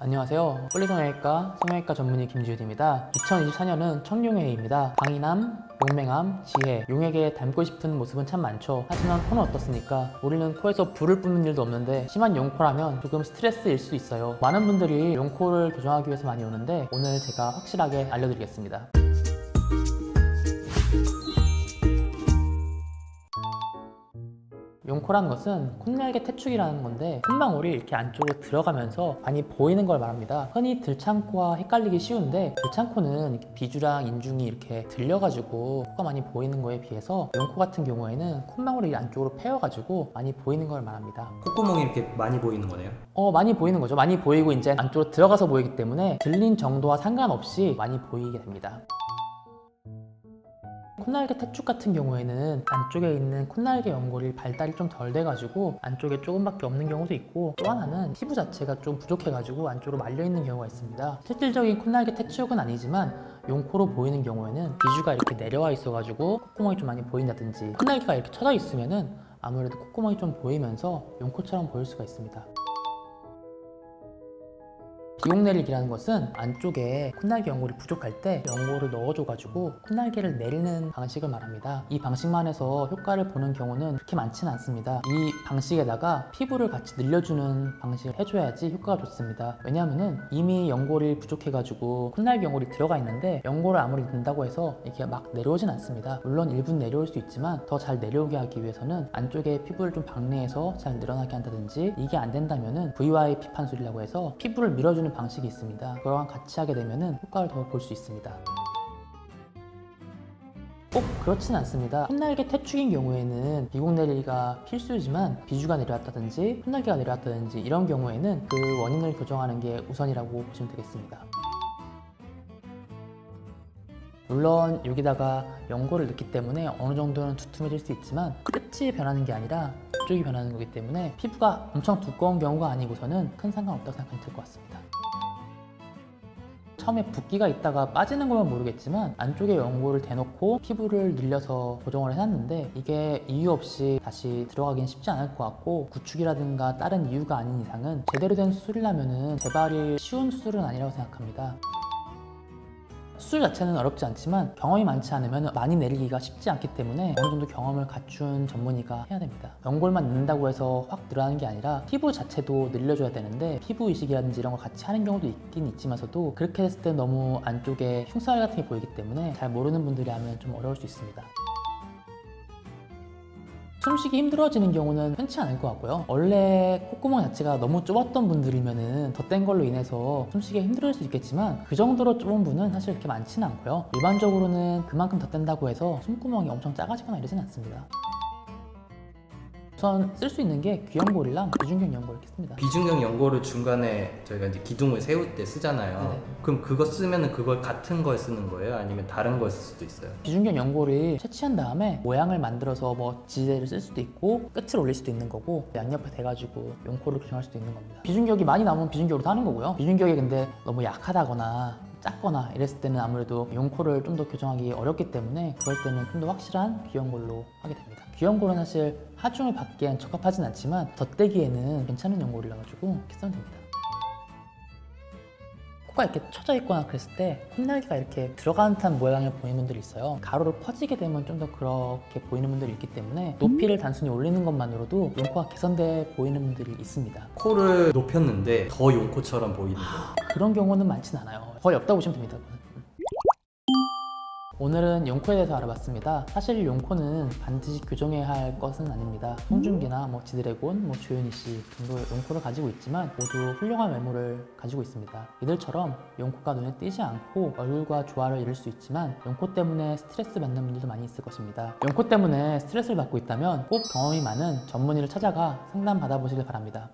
안녕하세요. 폴리성형외과 성형외과 전문의 김지훈입니다. 2024년은 청룡해입니다. 강인암, 용맹암, 지혜, 용에게 닮고 싶은 모습은 참 많죠. 하지만 코는 어떻습니까? 우리는 코에서 불을 뿜는 일도 없는데 심한 용코라면 조금 스트레스일 수 있어요. 많은 분들이 용코를 교정하기 위해서 많이 오는데 오늘 제가 확실하게 알려드리겠습니다. 용코라는 것은 콧날개 태축이라는 건데 콧망울이 이렇게 안쪽으로 들어가면서 많이 보이는 걸 말합니다. 흔히 들창코와 헷갈리기 쉬운데 들창코는 이렇게 비주랑 인중이 이렇게 들려가지고 코가 많이 보이는 거에 비해서 용코 같은 경우에는 콧망울이 안쪽으로 패여가지고 많이 보이는 걸 말합니다. 콧구멍이 이렇게 많이 보이는 거네요? 많이 보이는 거죠. 많이 보이고 이제 안쪽으로 들어가서 보이기 때문에 들린 정도와 상관없이 많이 보이게 됩니다. 콧날개 태축 같은 경우에는 안쪽에 있는 콧날개 연골이 발달이 좀 덜 돼가지고 안쪽에 조금밖에 없는 경우도 있고, 또 하나는 피부 자체가 좀 부족해가지고 안쪽으로 말려있는 경우가 있습니다. 실질적인 콧날개 태축은 아니지만 용코로 보이는 경우에는 비주가 이렇게 내려와 있어가지고 콧구멍이 좀 많이 보인다든지 콧날개가 이렇게 쳐져 있으면은 아무래도 콧구멍이 좀 보이면서 용코처럼 보일 수가 있습니다. 비용내리기라는 것은 안쪽에 콧날개 연골이 부족할 때 연골을 넣어줘가지고 콧날개를 내리는 방식을 말합니다. 이 방식만 해서 효과를 보는 경우는 그렇게 많지는 않습니다. 이 방식에다가 피부를 같이 늘려주는 방식을 해줘야지 효과가 좋습니다. 왜냐하면 이미 연골이 부족해가지고 콧날개 연골이 들어가 있는데 연골을 아무리 넣는다고 해서 이렇게 막 내려오진 않습니다. 물론 일부는 내려올 수 있지만 더 잘 내려오게 하기 위해서는 안쪽에 피부를 좀 박내해서 잘 늘어나게 한다든지, 이게 안 된다면은 VYP 판술이라고 해서 피부를 밀어주는 방식이 있습니다. 그거랑 같이 하게 되면 효과를 더 볼 수 있습니다. 꼭 그렇진 않습니다. 콧날개 태축인 경우에는 비공 내리기가 필수이지만 비주가 내려왔다든지 콧날개가 내려왔다든지 이런 경우에는 그 원인을 교정하는 게 우선이라고 보시면 되겠습니다. 물론 여기다가 연골을 넣기 때문에 어느 정도는 두툼해질 수 있지만 끝이 변하는 게 아니라 이쪽이 변하는 거기 때문에 피부가 엄청 두꺼운 경우가 아니고서는 큰 상관없다고 생각하면 될 것 같습니다. 처음에 붓기가 있다가 빠지는 거면 모르겠지만 안쪽에 연골을 대놓고 피부를 늘려서 고정을 해놨는데 이게 이유 없이 다시 들어가긴 쉽지 않을 것 같고, 구축이라든가 다른 이유가 아닌 이상은 제대로 된 수술이라면 재발이 쉬운 수술은 아니라고 생각합니다. 수술 자체는 어렵지 않지만 경험이 많지 않으면 많이 내리기가 쉽지 않기 때문에 어느 정도 경험을 갖춘 전문의가 해야 됩니다. 연골만 넣는다고 해서 확 늘어나는 게 아니라 피부 자체도 늘려줘야 되는데 피부 이식이라든지 이런 걸 같이 하는 경우도 있긴 있지만서도 그렇게 했을 때 너무 안쪽에 흉살 같은 게 보이기 때문에 잘 모르는 분들이 하면 좀 어려울 수 있습니다. 숨쉬기 힘들어지는 경우는 흔치 않을 것 같고요. 원래 콧구멍 자체가 너무 좁았던 분들이면 덧댄 걸로 인해서 숨쉬기가 힘들 수 있겠지만 그 정도로 좁은 분은 사실 그렇게 많지는 않고요. 일반적으로는 그만큼 덧댄다고 해서 숨구멍이 엄청 작아지거나 이러진 않습니다. 우선 쓸 수 있는 게 귀연골이랑 비중경 연골 이렇게 씁니다. 비중경 연골을 중간에 저희가 이제 기둥을 세울 때 쓰잖아요. 네네. 그럼 그거 쓰면은 그걸 같은 걸 쓰는 거예요? 아니면 다른 걸 쓸 수도 있어요? 비중경 연골을 채취한 다음에 모양을 만들어서 뭐 지대를 쓸 수도 있고 끝을 올릴 수도 있는 거고, 양옆에 대가지고 용코를 교정할 수도 있는 겁니다. 비중격이 많이 나오면 비중격으로 하는 거고요. 비중격이 근데 너무 약하다거나 작거나 이랬을 때는 아무래도 용코를 좀 더 교정하기 어렵기 때문에 그럴 때는 좀 더 확실한 귀연골로 하게 됩니다. 귀연골은 사실 하중을 받기엔 적합하진 않지만 덧대기에는 괜찮은 연골이라 가지고 이렇게 쓰면 됩니다. 코가 이렇게 쳐져 있거나 그랬을 때 콧날개가 이렇게 들어가는 듯한 모양을 보이는 분들이 있어요. 가로로 퍼지게 되면 좀 더 그렇게 보이는 분들이 있기 때문에 높이를 단순히 올리는 것만으로도 용코가 개선돼 보이는 분들이 있습니다. 코를 높였는데 더 용코처럼 보이는 거예요? 그런 경우는 많진 않아요. 거의 없다고 보시면 됩니다. 오늘은 용코에 대해서 알아봤습니다. 사실 용코는 반드시 교정해야 할 것은 아닙니다. 송중기나 지드래곤, 조현희 씨 정도의 용코를 가지고 있지만 모두 훌륭한 외모를 가지고 있습니다. 이들처럼 용코가 눈에 띄지 않고 얼굴과 조화를 이룰 수 있지만 용코 때문에 스트레스 받는 분들도 많이 있을 것입니다. 용코 때문에 스트레스를 받고 있다면 꼭 경험이 많은 전문의를 찾아가 상담 받아보시길 바랍니다.